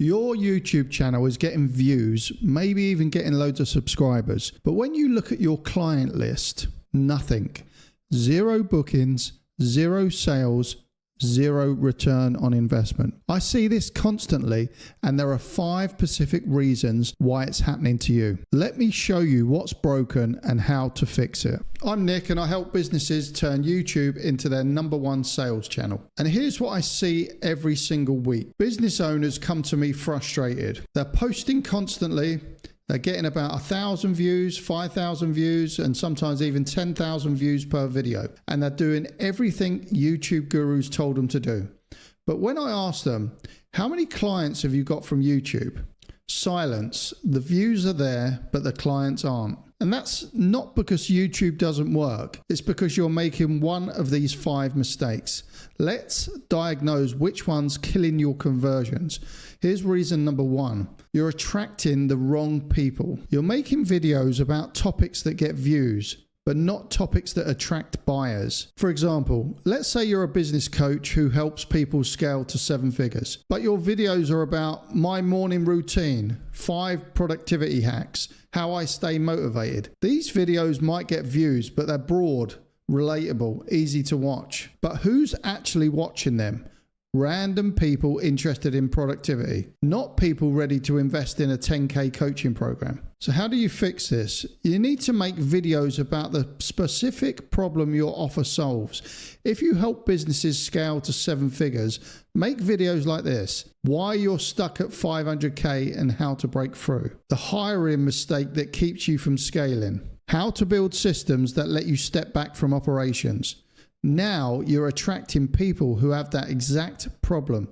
Your YouTube channel is getting views, maybe even getting loads of subscribers. But when you look at your client list, nothing. 0 bookings, 0 sales, 0 return on investment. I see this constantly, and there are 5 specific reasons why it's happening to you. Let me show you what's broken and how to fix it. I'm Nick, and I help businesses turn YouTube into their #1 sales channel. And here's what I see every single week. Business owners come to me frustrated. They're posting constantly. They're getting about 1,000 views, 5,000 views, and sometimes even 10,000 views per video. And they're doing everything YouTube gurus told them to do. But when I ask them, how many clients have you got from YouTube? Silence. The views are there, but the clients aren't. And that's not because YouTube doesn't work. It's because you're making one of these 5 mistakes. Let's diagnose which one's killing your conversions. Here's reason number 1. You're attracting the wrong people. You're making videos about topics that get views, but not topics that attract buyers. For example, let's say you're a business coach who helps people scale to 7 figures, but your videos are about my morning routine, 5 productivity hacks, how I stay motivated. These videos might get views, but they're broad, relatable, easy to watch. But who's actually watching them? Random people interested in productivity, not people ready to invest in a 10K coaching program. So how do you fix this? You need to make videos about the specific problem your offer solves. If you help businesses scale to 7 figures, make videos like this: why you're stuck at 500K and how to break through, the hiring mistake that keeps you from scaling, how to build systems that let you step back from operations. Now you're attracting people who have that exact problem,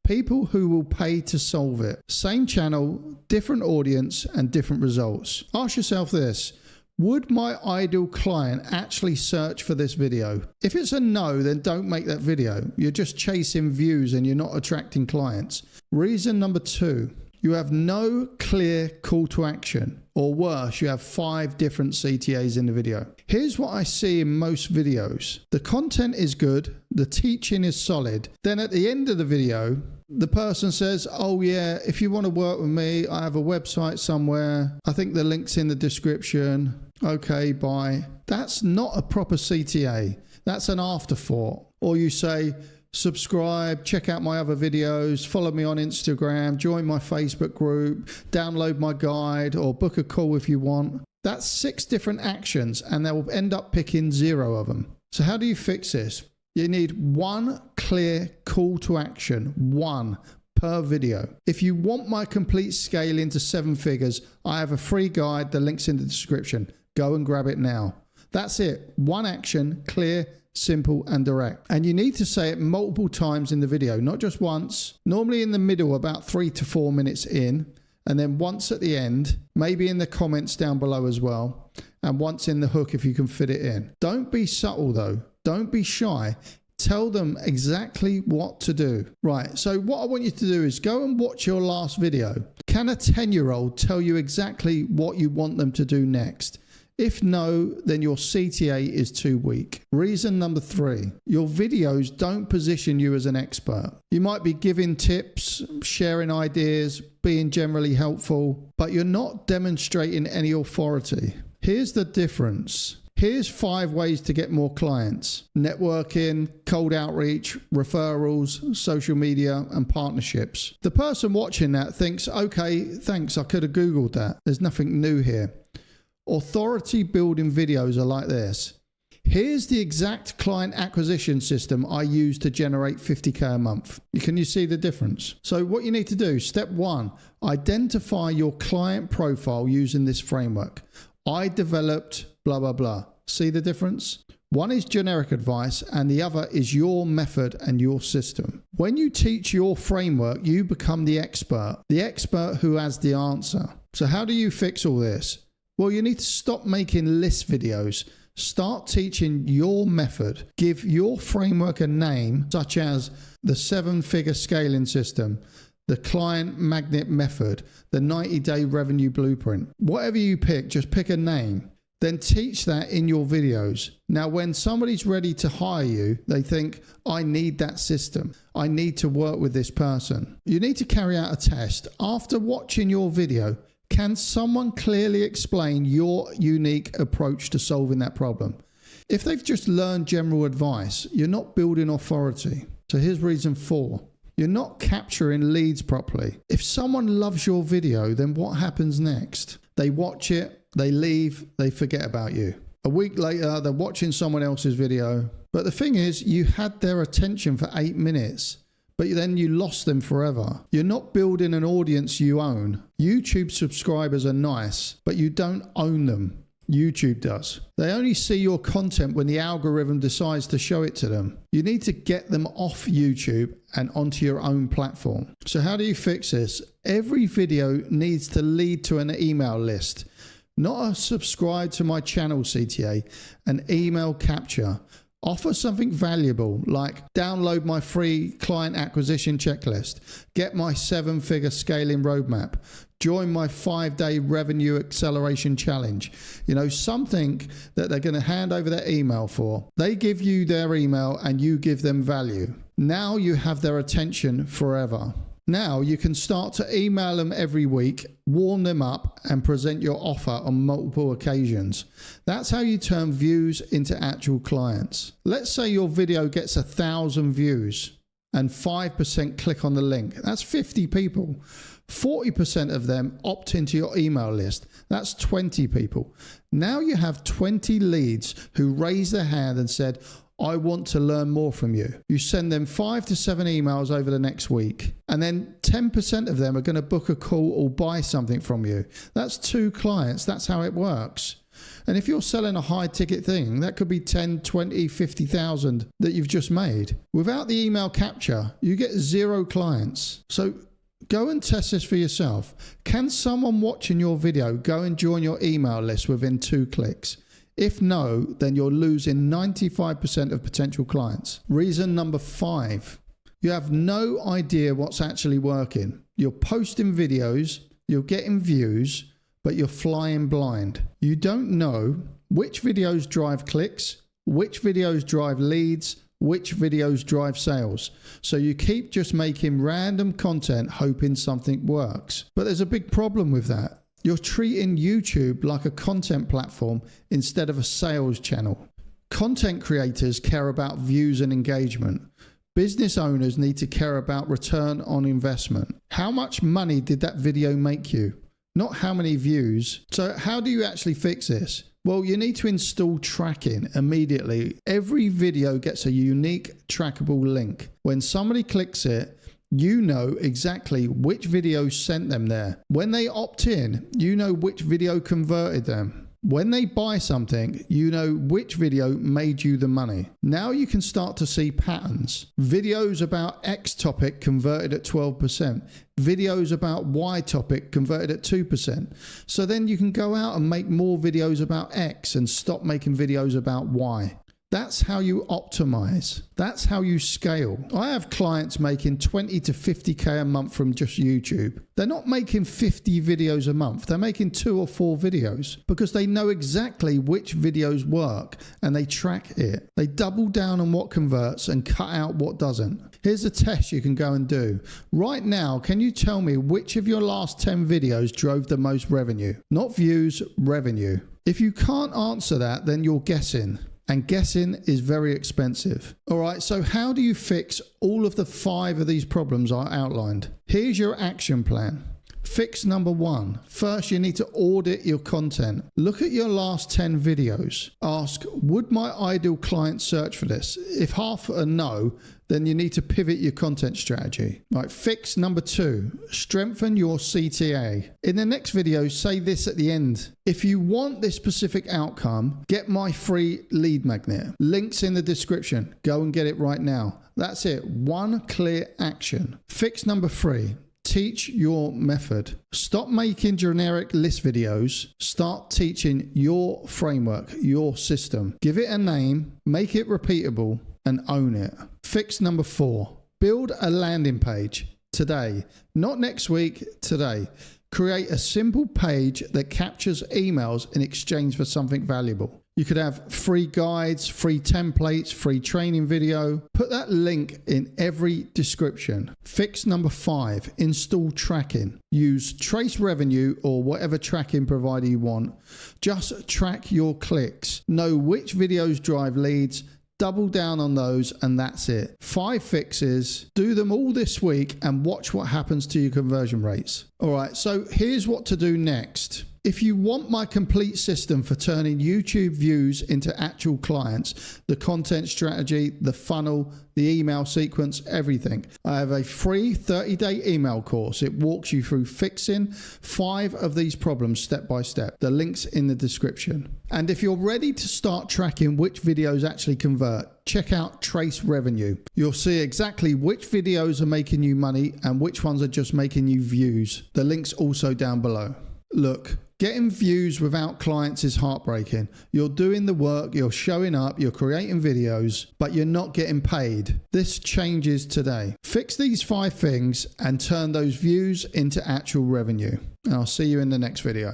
people who will pay to solve it. Same channel, different audience, and different results. Ask yourself this: would my ideal client actually search for this video? If it's a no, then don't make that video. You're just chasing views and you're not attracting clients. Reason number 2. You have no clear call to action, or worse, you have 5 different CTAs in the video. Here's what I see in most videos. The content is good, the teaching is solid. Then at the end of the video, the person says, oh yeah, if you want to work with me, I have a website somewhere. I think the link's in the description. Okay, bye. That's not a proper CTA. That's an afterthought. Or you say, subscribe, check out my other videos, follow me on Instagram, join my Facebook group, download my guide, or book a call if you want. That's 6 different actions, and they will end up picking 0 of them. So how do you fix this? You need 1 clear call to action, 1 per video. If you want my complete scale into 7 figures, I have a free guide, the link's in the description. Go and grab it now. That's it. 1 action, clear, simple and direct. And you need to say it multiple times in the video, not just once. Normally in the middle, about 3 to 4 minutes in, and then once at the end, maybe in the comments down below as well, and once in the hook if you can fit it in. Don't be subtle though. Don't be shy. Tell them exactly what to do. Right, so what I want you to do is go and watch your last video. Can a 10-year-old tell you exactly what you want them to do next? If no, then your CTA is too weak. Reason number 3, your videos don't position you as an expert. You might be giving tips, sharing ideas, being generally helpful, but you're not demonstrating any authority. Here's the difference. Here's 5 ways to get more clients: networking, cold outreach, referrals, social media, and partnerships. The person watching that thinks, okay, thanks, I could have Googled that. There's nothing new here. Authority building videos are like this. Here's the exact client acquisition system I use to generate 50K a month. Can you see the difference? So what you need to do, step 1, identify your client profile using this framework. I developed blah, blah, blah. See the difference? One is generic advice and the other is your method and your system. When you teach your framework, you become the expert who has the answer. So how do you fix all this? Well, you need to stop making list videos. Start teaching your method. Give your framework a name, such as the 7-figure scaling system, the client magnet method, the 90-day revenue blueprint. Whatever you pick, just pick a name. then teach that in your videos. Now, when somebody's ready to hire you, they think, I need that system. I need to work with this person. You need to carry out a test. After watching your video, can someone clearly explain your unique approach to solving that problem? If they've just learned general advice, you're not building authority. So here's reason 4. You're not capturing leads properly. If someone loves your video, then what happens next? They watch it, they leave, they forget about you. A week later, they're watching someone else's video. But the thing is, you had their attention for 8 minutes, but then you lost them forever. You're not building an audience you own. YouTube subscribers are nice, but you don't own them. YouTube does. They only see your content when the algorithm decides to show it to them. You need to get them off YouTube and onto your own platform. So how do you fix this? Every video needs to lead to an email list, not a subscribe to my channel CTA, an email capture. Offer something valuable like download my free client acquisition checklist, get my 7-figure scaling roadmap, join my 5-day revenue acceleration challenge. You know, something that they're going to hand over their email for. They give you their email and you give them value. Now you have their attention forever. Now you can start to email them every week, warm them up, and present your offer on multiple occasions. That's how you turn views into actual clients. Let's say your video gets 1,000 views and 5% click on the link. That's 50 people. 40% of them opt into your email list. That's 20 people. Now you have 20 leads who raised their hand and said, I want to learn more from you. You send them 5 to 7 emails over the next week, and then 10% of them are going to book a call or buy something from you. That's 2 clients. That's how it works. And if you're selling a high ticket thing, that could be 10, 20, 50,000 that you've just made. Without the email capture, you get 0 clients. So go and test this for yourself. Can someone watching your video go and join your email list within 2 clicks? If no, then you're losing 95% of potential clients. Reason number 5, you have no idea what's actually working. You're posting videos, you're getting views, but you're flying blind. You don't know which videos drive clicks, which videos drive leads, which videos drive sales. So you keep just making random content hoping something works. But there's a big problem with that. You're treating YouTube like a content platform instead of a sales channel. Content creators care about views and engagement. Business owners need to care about return on investment. How much money did that video make you? Not how many views. So how do you actually fix this? Well, you need to install tracking immediately. Every video gets a unique trackable link. When somebody clicks it, you know exactly which video sent them there. When they opt in, you know which video converted them. When they buy something, you know which video made you the money. Now you can start to see patterns. Videos about X topic converted at 12%. Videos about Y topic converted at 2%. So then you can go out and make more videos about X and stop making videos about Y. That's how you optimize. That's how you scale. I have clients making 20 to 50K a month from just YouTube. They're not making 50 videos a month. They're making 2 or 4 videos because they know exactly which videos work and they track it. They double down on what converts and cut out what doesn't. Here's a test you can go and do. Right now, can you tell me which of your last 10 videos drove the most revenue? Not views, revenue. If you can't answer that, then you're guessing. And guessing is very expensive. All right, so how do you fix all of the 5 of these problems I outlined? Here's your action plan. Fix number 1. First, you need to audit your content. Look at your last 10 videos. Ask, would my ideal client search for this? If half are no, then you need to pivot your content strategy. Right, fix number 2. Strengthen your CTA. In the next video, say this at the end. If you want this specific outcome, get my free lead magnet. Links in the description. Go and get it right now. That's it. 1 clear action. Fix number 3. Teach your method. Stop making generic list videos. Start teaching your framework, your system. Give it a name, make it repeatable, and own it. Fix number 4. Build a landing page today. Not next week, today. Create a simple page that captures emails in exchange for something valuable. You could have free guides, free templates, free training video. Put that link in every description. Fix number 5, install tracking. Use Trace Revenue or whatever tracking provider you want. Just track your clicks. Know which videos drive leads. Double down on those and that's it. 5 fixes. Do them all this week and watch what happens to your conversion rates. All right, so here's what to do next. If you want my complete system for turning YouTube views into actual clients, the content strategy, the funnel, the email sequence, everything, I have a free 30-day email course. It walks you through fixing 5 of these problems step by step. The link's in the description. And if you're ready to start tracking which videos actually convert, check out Trace Revenue. You'll see exactly which videos are making you money and which ones are just making you views. The link's also down below. Look, getting views without clients is heartbreaking. You're doing the work, you're showing up, you're creating videos, but you're not getting paid. This changes today. Fix these 5 things and turn those views into actual revenue. And I'll see you in the next video.